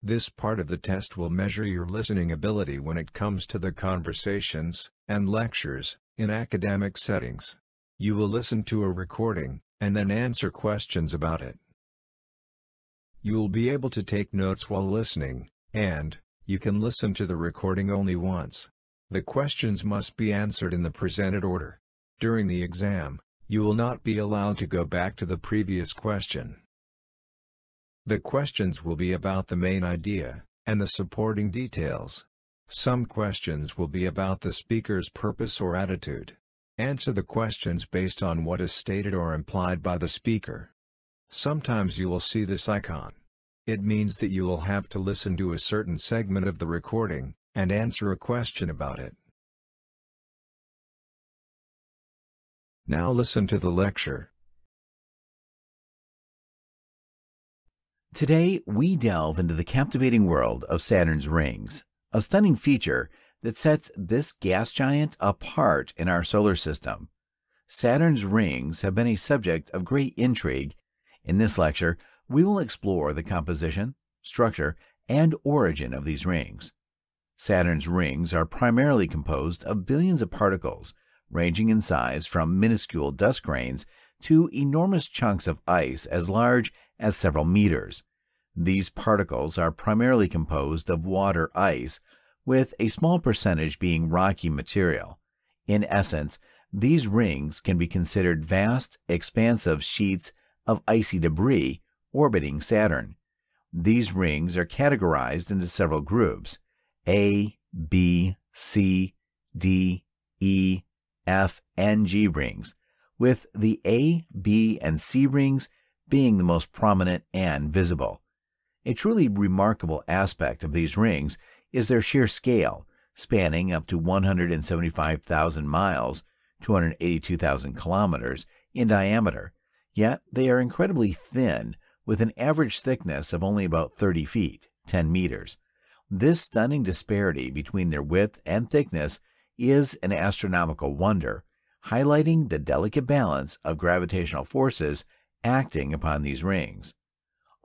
This part of the test will measure your listening ability when it comes to the conversations and lectures in academic settings. You will listen to a recording, and then answer questions about it. You will be able to take notes while listening, and you can listen to the recording only once. The questions must be answered in the presented order. During the exam, you will not be allowed to go back to the previous question. The questions will be about the main idea, and the supporting details. Some questions will be about the speaker's purpose or attitude. Answer the questions based on what is stated or implied by the speaker. Sometimes you will see this icon. It means that you will have to listen to a certain segment of the recording, and answer a question about it. Now listen to the lecture. Today, we delve into the captivating world of Saturn's rings, a stunning feature that sets this gas giant apart in our solar system. Saturn's rings have been a subject of great intrigue. In this lecture, we will explore the composition, structure, and origin of these rings. Saturn's rings are primarily composed of billions of particles, ranging in size from minuscule dust grains to enormous chunks of ice as large as several meters. These particles are primarily composed of water ice, with a small percentage being rocky material. In essence, these rings can be considered vast, expansive sheets of icy debris orbiting Saturn. These rings are categorized into several groups: A, B, C, D, E, F, and G rings, with the A, B, and C rings being the most prominent and visible. A truly remarkable aspect of these rings is their sheer scale, spanning up to 175,000 miles, 282,000 kilometers, in diameter, yet they are incredibly thin, with an average thickness of only about 30 feet, 10 meters. This stunning disparity between their width and thickness is an astronomical wonder, highlighting the delicate balance of gravitational forces acting upon these rings.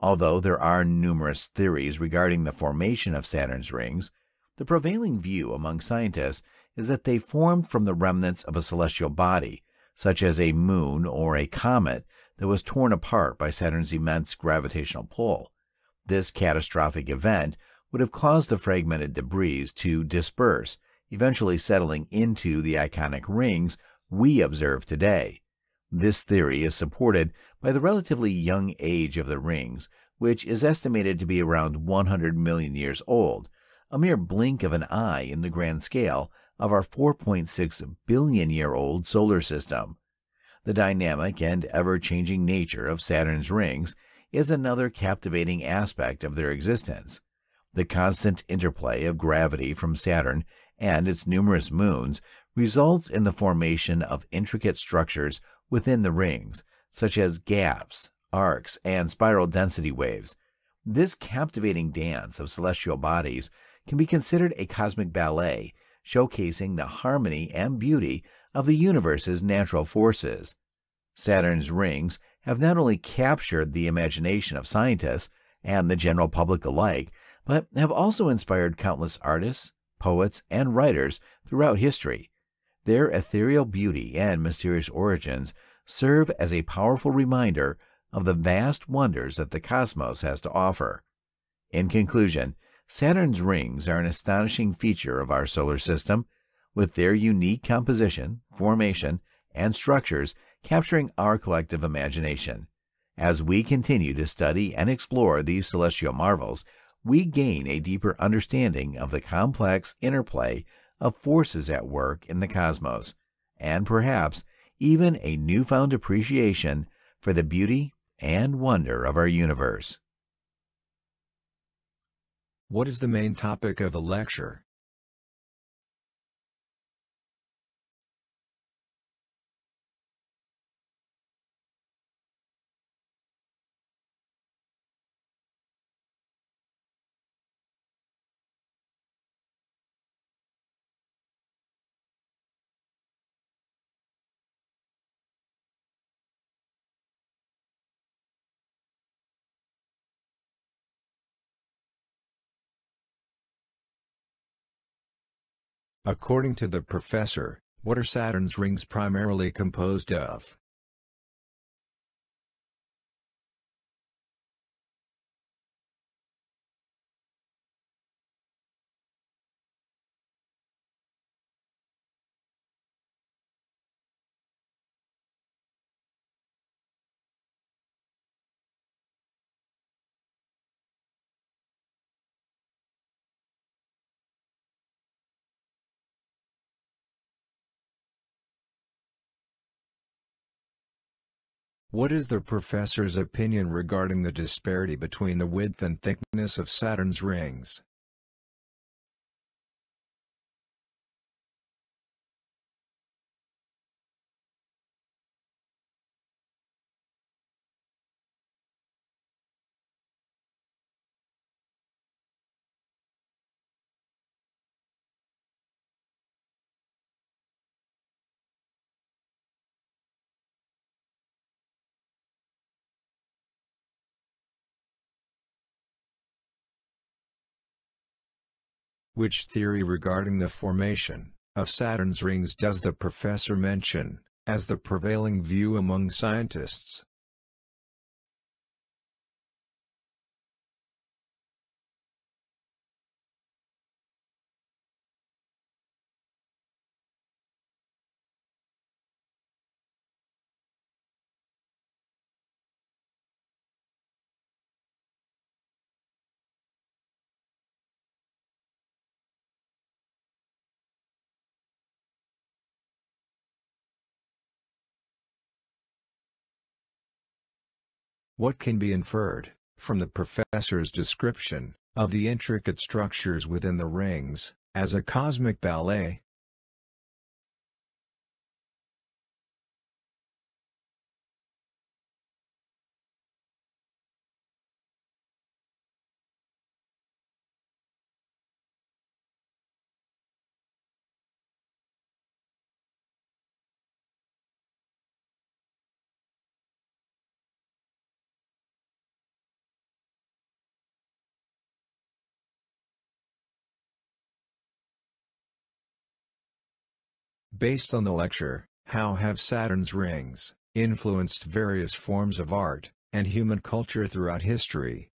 Although there are numerous theories regarding the formation of Saturn's rings, the prevailing view among scientists is that they formed from the remnants of a celestial body, such as a moon or a comet that was torn apart by Saturn's immense gravitational pull. This catastrophic event would have caused the fragmented debris to disperse, eventually settling into the iconic rings we observe today. This theory is supported by the relatively young age of the rings, which is estimated to be around 100 million years old, a mere blink of an eye in the grand scale of our 4.6 billion-year-old solar system. The dynamic and ever-changing nature of Saturn's rings is another captivating aspect of their existence. The constant interplay of gravity from Saturn and its numerous moons results in the formation of intricate structures within the rings, such as gaps, arcs, and spiral density waves. This captivating dance of celestial bodies can be considered a cosmic ballet, showcasing the harmony and beauty of the universe's natural forces. Saturn's rings have not only captured the imagination of scientists and the general public alike, but have also inspired countless artists, poets, and writers throughout history. Their ethereal beauty and mysterious origins serve as a powerful reminder of the vast wonders that the cosmos has to offer. In conclusion, Saturn's rings are an astonishing feature of our solar system, with their unique composition, formation, and structures capturing our collective imagination. As we continue to study and explore these celestial marvels, we gain a deeper understanding of the complex interplay of forces at work in the cosmos, and perhaps even a newfound appreciation for the beauty and wonder of our universe. What is the main topic of the lecture? According to the professor, what are Saturn's rings primarily composed of? What is the professor's opinion regarding the disparity between the width and thickness of Saturn's rings? Which theory regarding the formation of Saturn's rings does the professor mention as the prevailing view among scientists? What can be inferred from the professor's description of the intricate structures within the rings as a cosmic ballet? Based on the lecture, how have Saturn's rings influenced various forms of art and human culture throughout history?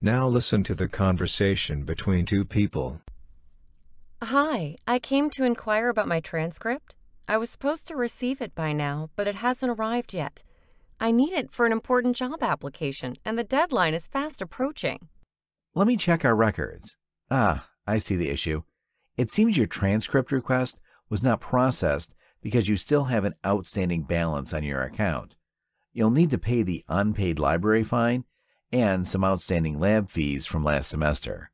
Now listen to the conversation between two people. Hi, I came to inquire about my transcript. I was supposed to receive it by now, but it hasn't arrived yet. I need it for an important job application, and the deadline is fast approaching. Let me check our records. Ah, I see the issue. It seems your transcript request was not processed because you still have an outstanding balance on your account. You'll need to pay the unpaid library fine and some outstanding lab fees from last semester.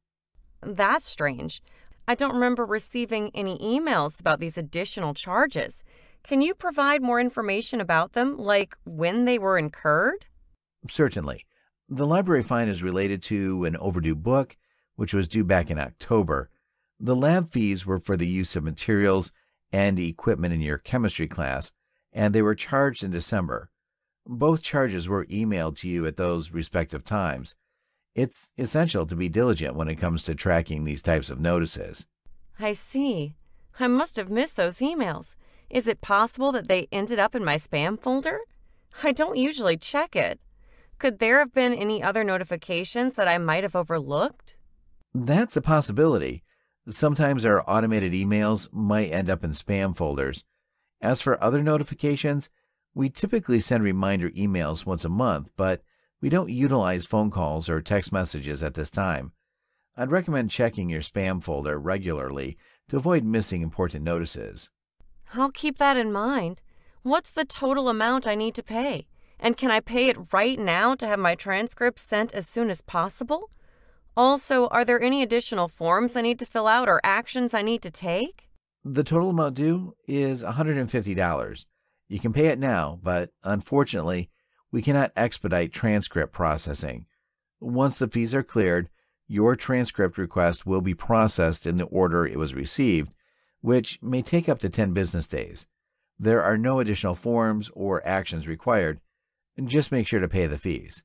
That's strange. I don't remember receiving any emails about these additional charges. Can you provide more information about them, like when they were incurred? Certainly. The library fine is related to an overdue book, which was due back in October. The lab fees were for the use of materials and equipment in your chemistry class, and they were charged in December. Both charges were emailed to you at those respective times. It's essential to be diligent when it comes to tracking these types of notices. I see. I must have missed those emails. Is it possible that they ended up in my spam folder? I don't usually check it. Could there have been any other notifications that I might have overlooked? That's a possibility. Sometimes our automated emails might end up in spam folders. As for other notifications, we typically send reminder emails once a month, but we don't utilize phone calls or text messages at this time. I'd recommend checking your spam folder regularly to avoid missing important notices. I'll keep that in mind. What's the total amount I need to pay? And can I pay it right now to have my transcript sent as soon as possible? Also, are there any additional forms I need to fill out or actions I need to take? The total amount due is $150. You can pay it now, but unfortunately, we cannot expedite transcript processing. Once the fees are cleared, your transcript request will be processed in the order it was received, which may take up to 10 business days. There are no additional forms or actions required. Just make sure to pay the fees.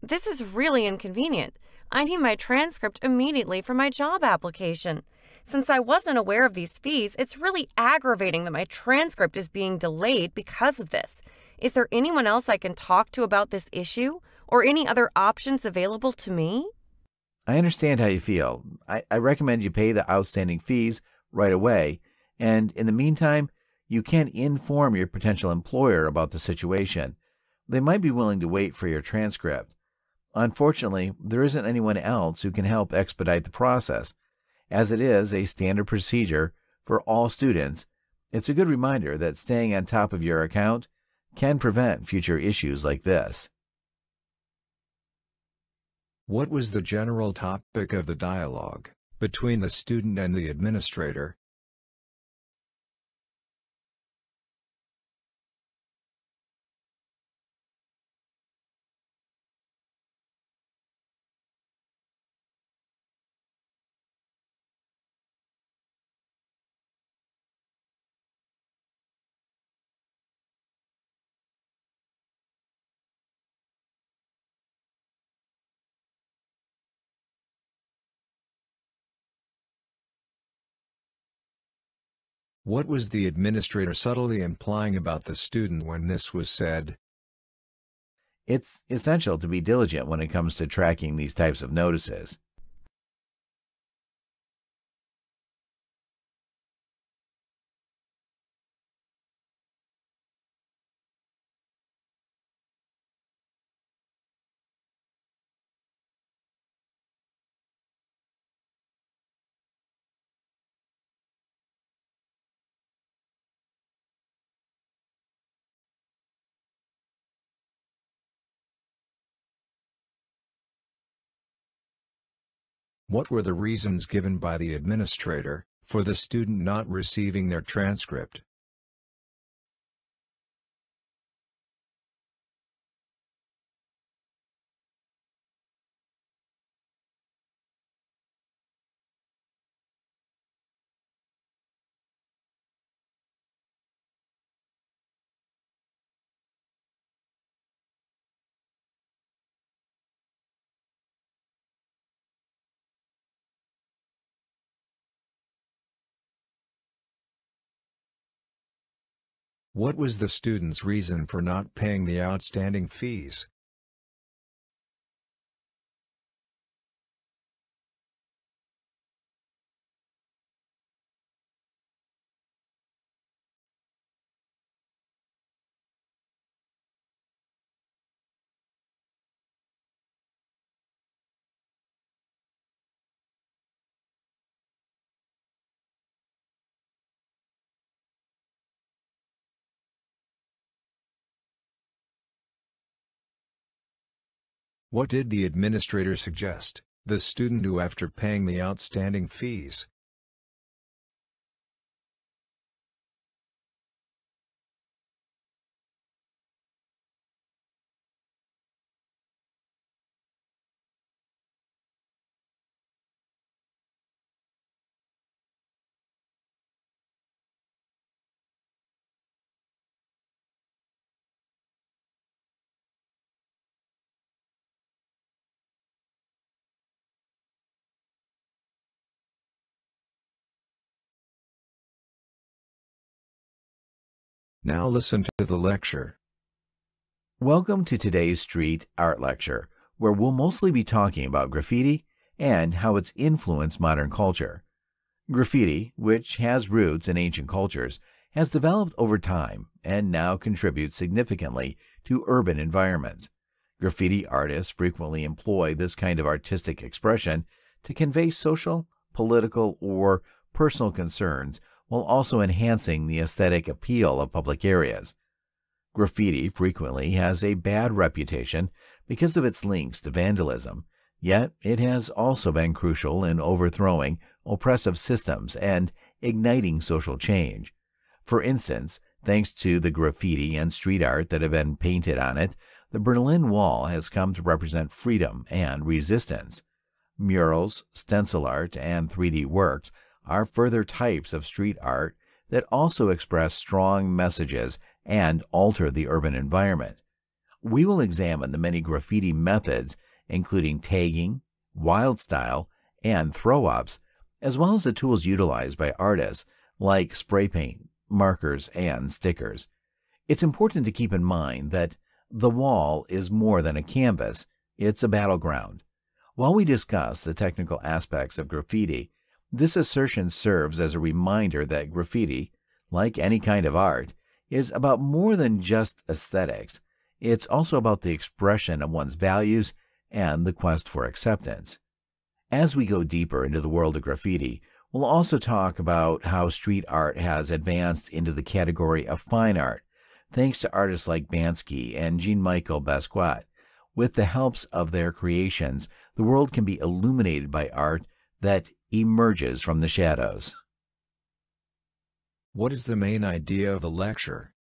This is really inconvenient. I need my transcript immediately for my job application. Since I wasn't aware of these fees, it's really aggravating that my transcript is being delayed because of this. Is there anyone else I can talk to about this issue, or any other options available to me? I understand how you feel. I recommend you pay the outstanding fees right away, and in the meantime, you can inform your potential employer about the situation. They might be willing to wait for your transcript. Unfortunately, there isn't anyone else who can help expedite the process. As it is a standard procedure for all students, it's a good reminder that staying on top of your account can prevent future issues like this. What was the general topic of the dialogue between the student and the administrator? What was the administrator subtly implying about the student when this was said? It's essential to be diligent when it comes to tracking these types of notices. What were the reasons given by the administrator for the student not receiving their transcript? What was the student's reason for not paying the outstanding fees? What did the administrator suggest the student do after paying the outstanding fees? Now listen to the lecture. Welcome to today's street art lecture, where we'll mostly be talking about graffiti and how it's influenced modern culture. Graffiti, which has roots in ancient cultures, has developed over time and now contributes significantly to urban environments. Graffiti artists frequently employ this kind of artistic expression to convey social, political, or personal concerns while also enhancing the aesthetic appeal of public areas. Graffiti frequently has a bad reputation because of its links to vandalism, Yet it has also been crucial in overthrowing oppressive systems and igniting social change. For instance, thanks to the graffiti and street art that have been painted on it, the Berlin Wall has come to represent freedom and resistance. Murals, stencil art, and 3D works are further types of street art that also express strong messages and alter the urban environment. We will examine the many graffiti methods, including tagging, wild style, and throw-ups, as well as the tools utilized by artists like spray paint, markers, and stickers. It's important to keep in mind that the wall is more than a canvas, it's a battleground. While we discuss the technical aspects of graffiti, this assertion serves as a reminder that graffiti, like any kind of art, is about more than just aesthetics. It's also about the expression of one's values and the quest for acceptance. As we go deeper into the world of graffiti, we'll also talk about how street art has advanced into the category of fine art, thanks to artists like Banksy and Jean-Michel Basquiat. With the helps of their creations, the world can be illuminated by art that emerges from the shadows. What is the main idea of the lecture?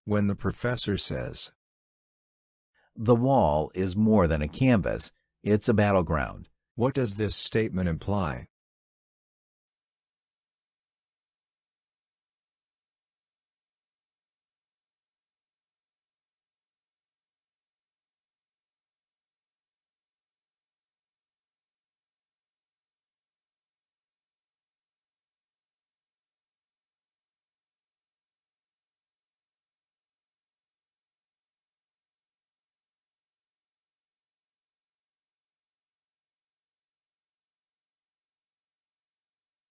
When the professor says, The wall is more than a canvas, it's a battleground. what does this statement imply?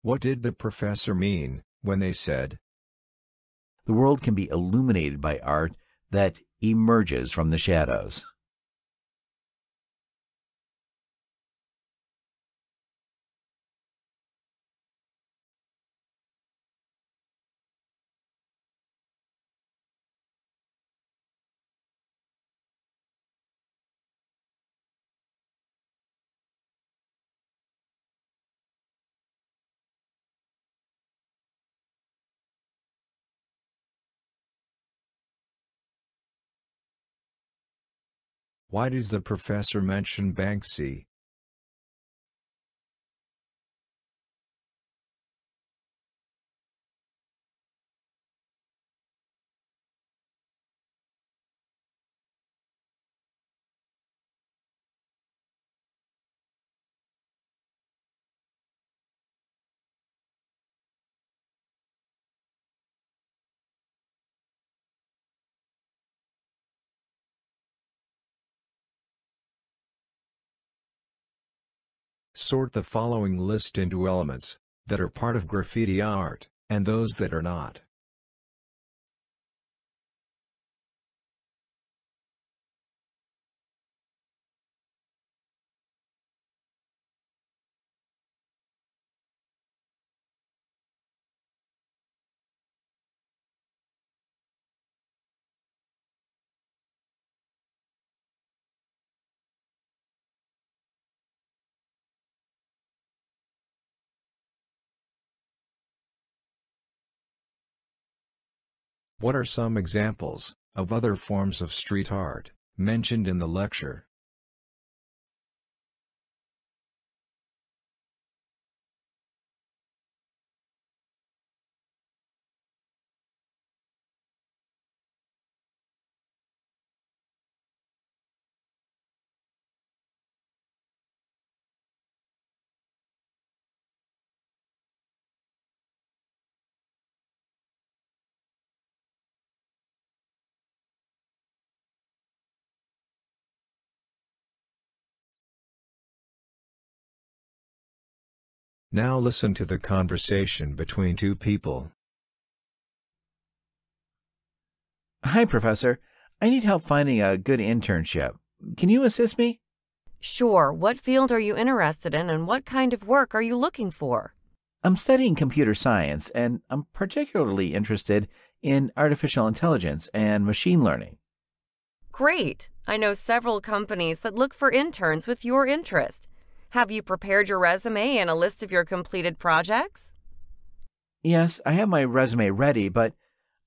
What did the professor mean when they said, The world can be illuminated by art that emerges from the shadows? why does the professor mention Banksy? Sort the following list into elements that are part of graffiti art, and those that are not. What are some examples of other forms of street art mentioned in the lecture? Now listen to the conversation between two people. Hi, Professor. I need help finding a good internship. Can you assist me? Sure, what field are you interested in and what kind of work are you looking for? I'm studying computer science, and I'm particularly interested in artificial intelligence and machine learning. Great! I know several companies that look for interns with your interest. Have you prepared your resume and a list of your completed projects? Yes, I have my resume ready, but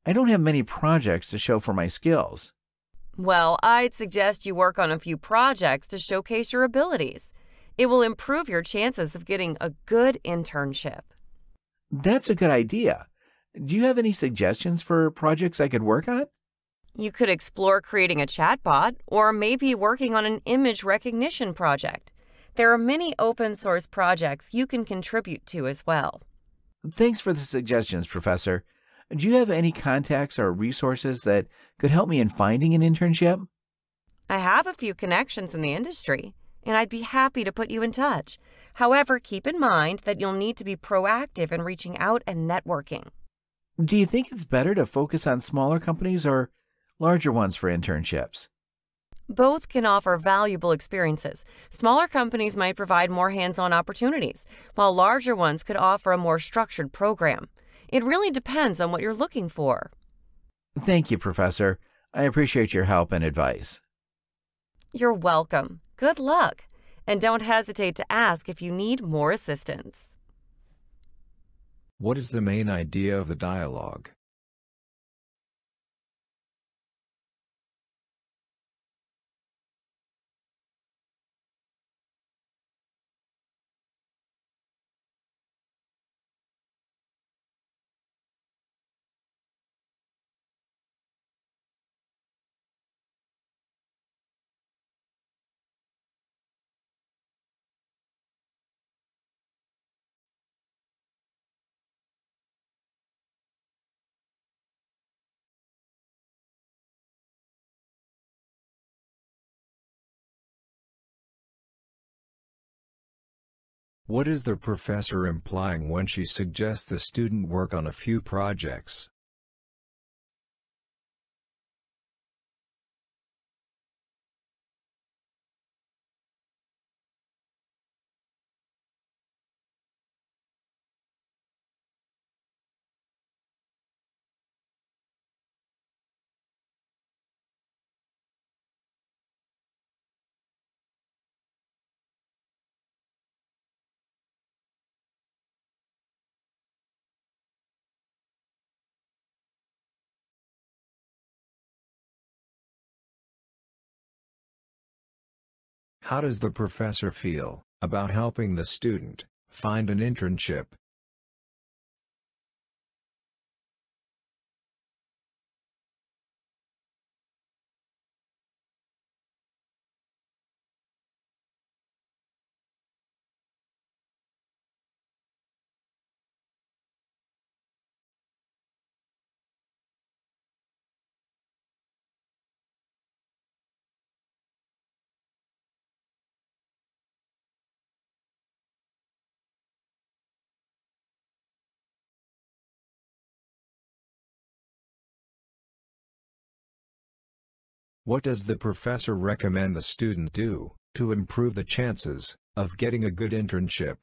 I don't have many projects to show for my skills. Well, I'd suggest you work on a few projects to showcase your abilities. It will improve your chances of getting a good internship. That's a good idea. Do you have any suggestions for projects I could work on? You could explore creating a chatbot or maybe working on an image recognition project. There are many open source projects you can contribute to as well. Thanks for the suggestions, Professor. Do you have any contacts or resources that could help me in finding an internship? I have a few connections in the industry, and I'd be happy to put you in touch. However, keep in mind that you'll need to be proactive in reaching out and networking. Do you think it's better to focus on smaller companies or larger ones for internships? Both can offer valuable experiences. Smaller companies might provide more hands-on opportunities, while larger ones could offer a more structured program. It really depends on what you're looking for. Thank you, Professor. I appreciate your help and advice. You're welcome. Good luck. And don't hesitate to ask if you need more assistance. What is the main idea of the dialogue? What is the professor implying when she suggests the student work on a few projects? How does the professor feel about helping the student find an internship? What does the professor recommend the student do to improve the chances of getting a good internship?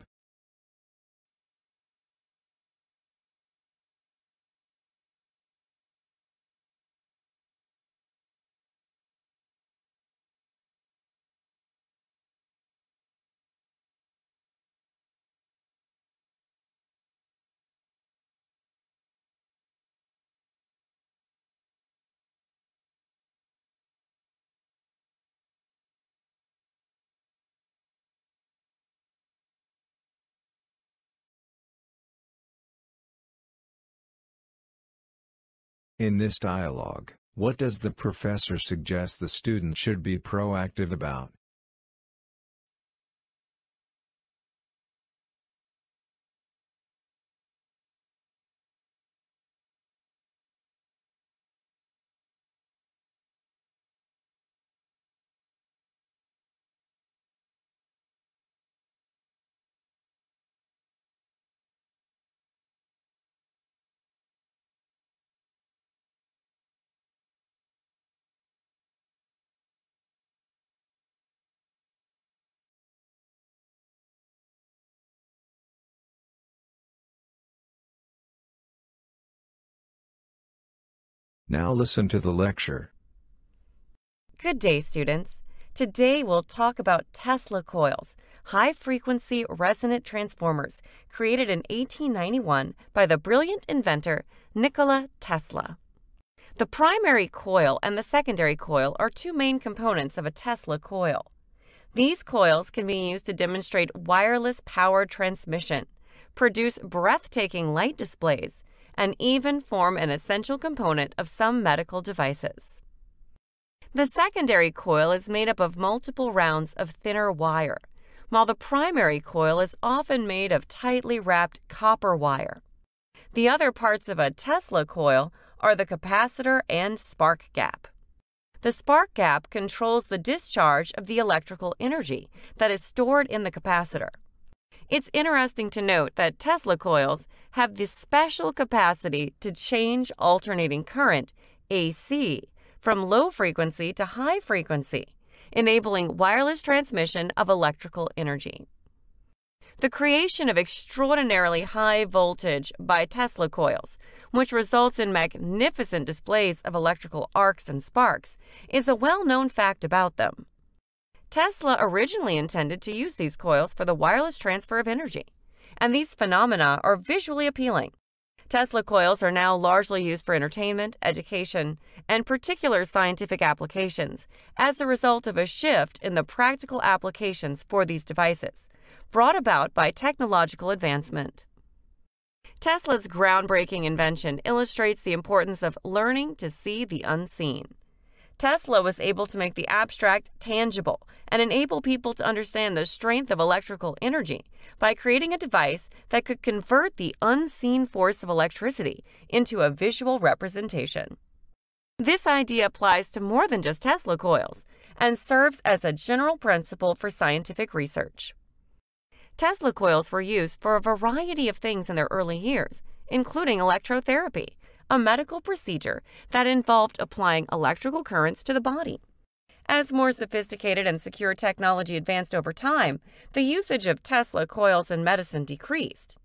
In this dialogue, what does the professor suggest the student should be proactive about? Now listen to the lecture. Good day, students. Today we'll talk about Tesla coils, high-frequency resonant transformers created in 1891 by the brilliant inventor Nikola Tesla. The primary coil and the secondary coil are two main components of a Tesla coil. These coils can be used to demonstrate wireless power transmission, produce breathtaking light displays, and even form an essential component of some medical devices. The secondary coil is made up of multiple rounds of thinner wire, while the primary coil is often made of tightly wrapped copper wire. The other parts of a Tesla coil are the capacitor and spark gap. The spark gap controls the discharge of the electrical energy that is stored in the capacitor. It's interesting to note that Tesla coils have this special capacity to change alternating current, AC, from low frequency to high frequency, enabling wireless transmission of electrical energy. The creation of extraordinarily high voltage by Tesla coils, which results in magnificent displays of electrical arcs and sparks, is a well-known fact about them. Tesla originally intended to use these coils for the wireless transfer of energy, and these phenomena are visually appealing. Tesla coils are now largely used for entertainment, education, and particular scientific applications as a result of a shift in the practical applications for these devices, brought about by technological advancement. Tesla's groundbreaking invention illustrates the importance of learning to see the unseen. Tesla was able to make the abstract tangible and enable people to understand the strength of electrical energy by creating a device that could convert the unseen force of electricity into a visual representation. This idea applies to more than just Tesla coils and serves as a general principle for scientific research. Tesla coils were used for a variety of things in their early years, including electrotherapy, a medical procedure that involved applying electrical currents to the body. As more sophisticated and secure technology advanced over time, the usage of Tesla coils in medicine decreased.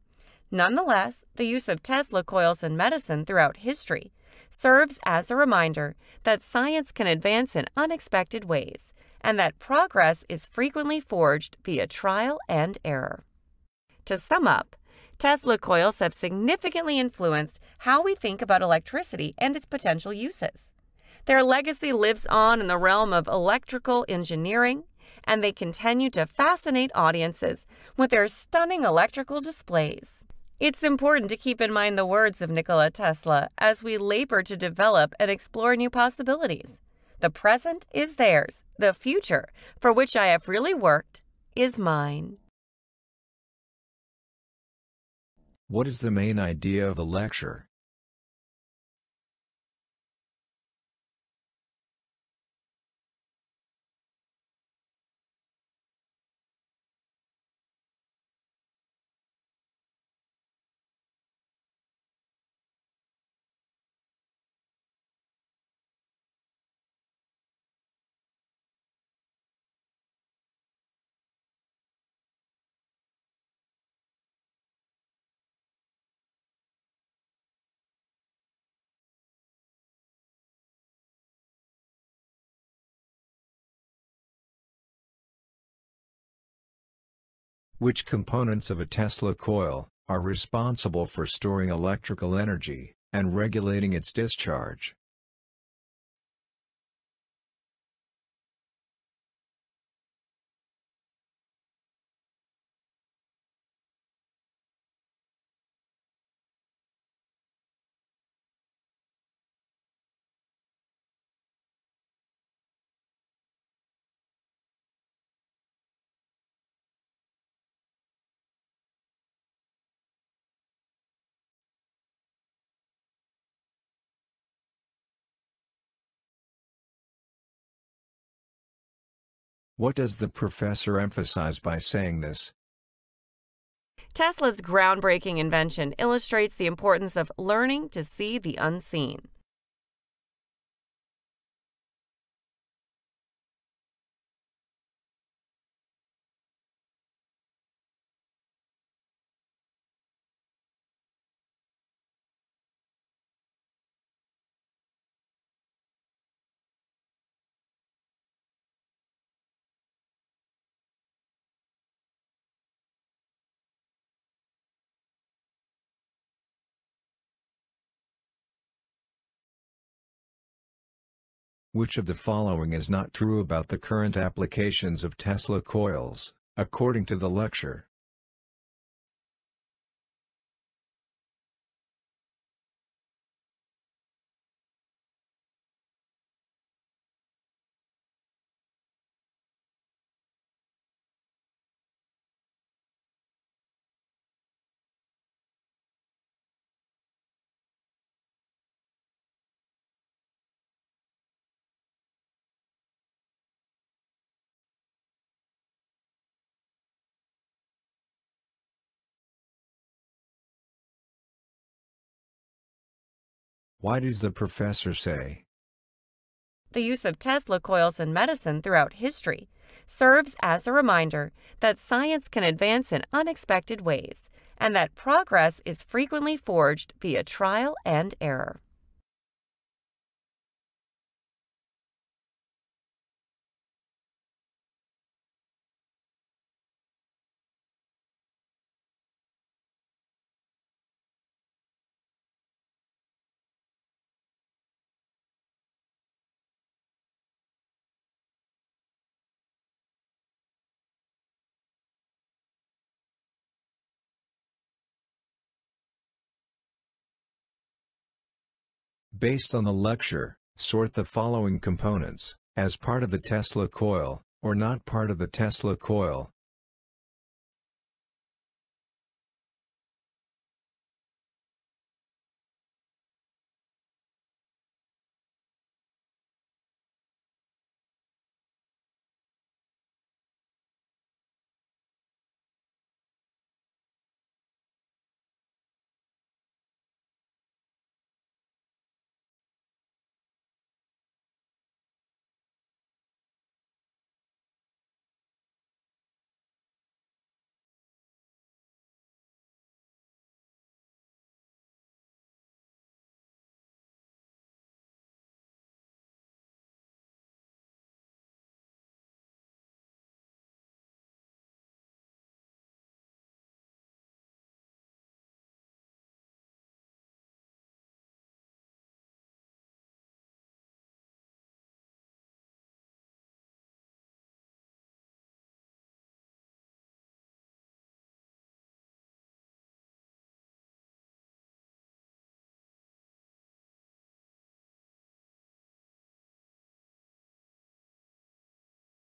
Nonetheless, the use of Tesla coils in medicine throughout history serves as a reminder that science can advance in unexpected ways, and that progress is frequently forged via trial and error. To sum up, Tesla coils have significantly influenced how we think about electricity and its potential uses. Their legacy lives on in the realm of electrical engineering, and they continue to fascinate audiences with their stunning electrical displays. It's important to keep in mind the words of Nikola Tesla as we labor to develop and explore new possibilities. The present is theirs. The future, for which I have really worked, is mine. What is the main idea of the lecture? Which components of a Tesla coil are responsible for storing electrical energy and regulating its discharge? What does the professor emphasize by saying this? Tesla's groundbreaking invention illustrates the importance of learning to see the unseen. Which of the following is not true about the current applications of Tesla coils, according to the lecture? Why does the professor say? The use of Tesla coils in medicine throughout history serves as a reminder that science can advance in unexpected ways and that progress is frequently forged via trial and error. Based on the lecture, sort the following components, as part of the Tesla coil, or not part of the Tesla coil,